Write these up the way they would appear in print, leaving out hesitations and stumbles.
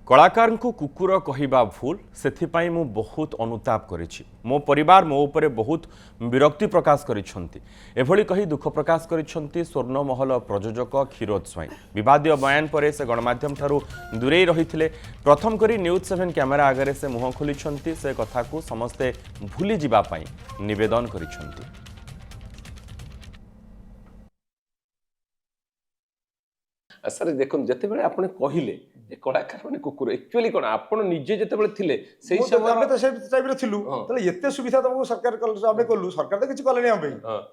कलाकार को कुकुर कहवा भूल से मु बहुत अनुताप करिछि। मो परिवार मो उपरे बहुत विरक्ति प्रकाश करिसेंती कही दुख प्रकाश करिसेंती स्वर्णमहल प्रयोजक क्षीरोद स्वाई। विवादीय बयान पर से गणमाध्यम ठारू दूरे रही प्रथम करी न्यूज 7 कैमेरा आगे से मुह खोली से कथा को समस्ते भूली जीवा पाई निवेदन करिसेंती। सर देखो जिते बड़े आपने कहले कलाकार माने कुकुर एक्चुअली कोन आपण निजे जते बड़े थिले सेही समय हम तो से टाइप रे थिलु तले एते सुविधा तुमको सरकार आमे कलु सरकार तो किछि करले हम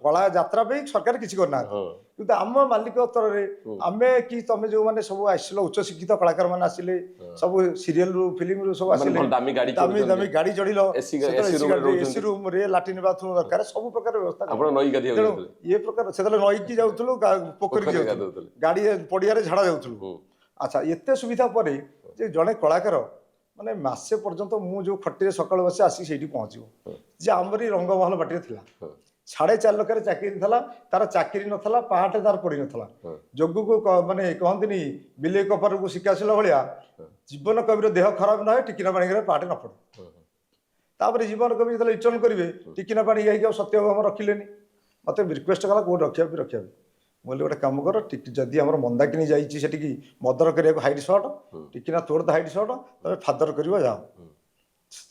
कला यात्रा पे सरकार किछि करना किंतु आम मालिक स्तर रे आमे कि तमे जो माने सब आसिलो उच्च शिक्षित कलाकार माने आसिले सब सीरियल रु फिल्म रु सब आसिले दामी गाड़ी चढ़िलो एसी रूम रे लैट्रिन बाथरूम दरकार सब प्रकार व्यवस्था आपण नई गादी ये प्रकार सेतले नई की जाउतलो पोखरी की जाउतलो गाड़ी पडिया रे झाड़ा जाउतलो। अच्छा एते सुविधा पर जे जड़े कलाकार माने मासे पर्यंत मु जो खट्टी सकाल बस आसी से पहुँचो जे आमरी रंगमहल बाटी था 4.5 लाख चाकरी था तार चाकरी नाला पहाटे तार पड़ नाला जोग को माने कहती बिले कपर को शिकाशिला भाया जीवन कविर देह खराब न टिकिना पानी पहाटे न पड़े तापर जीवन कवि जो रिटर्न करेंगे टिकिना पानी जाइए सत्यभाम रखिले मत रिक्वेस्ट कला कौट रखा बोले गोटे कम कर जदि आम मंदाकिनी जाइए मदर करने हाइट सर्ट टिकिना तोड़ तो हाइट सर्ट तुम फादर कर जाओ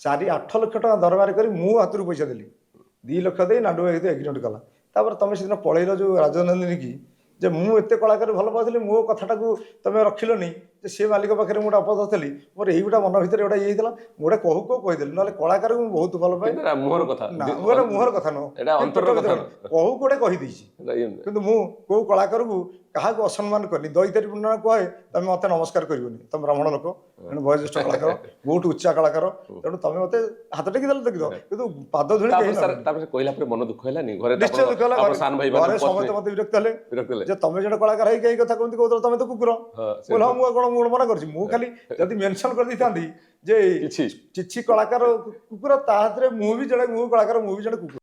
4-8 लाख टका दरबार कर मु हाथ पैसा देली 2 लाख दे नाडू एग्रीमेंट कला तापर तुम से पलैल जो राजनंदिनी की जे मु एते कलाकार भल पाती मो कथाटा को तुम रखिलनी से मालिक पाखे मुझे अपद थी मोर यही गोटा मन भर गोटा ये गोटे कहू कौ कहीदेली ना कलाकार को बहुत भल पाए मुहर कथा मुहर कथा नुह कहू गोटे कहीदे कि मो कलाकार को क्या असम्मान करनी दैतारी पूर्णिमा कहे तुम मत नमस्कार कर तुम ब्राह्मण लोक वयोज्येष्ठ कलाकार बहुत उच्चा कलाकार तेणु तुम मत हाथ टेकी देल देखो कि पाद धूली कहला मन दुख है निश्चय दुख है समस्त मत विरक्त हे तुम जो कलाकार है कथा कहते कहते तुम तो कुकुर बोल हाँ मुझे कौन मना कर खाली जब मेनसन कर दी जे किछि कलाकार कुकुर ता हाथ में मुझे जड़े कलाकार मुझे जड़े कुकुर।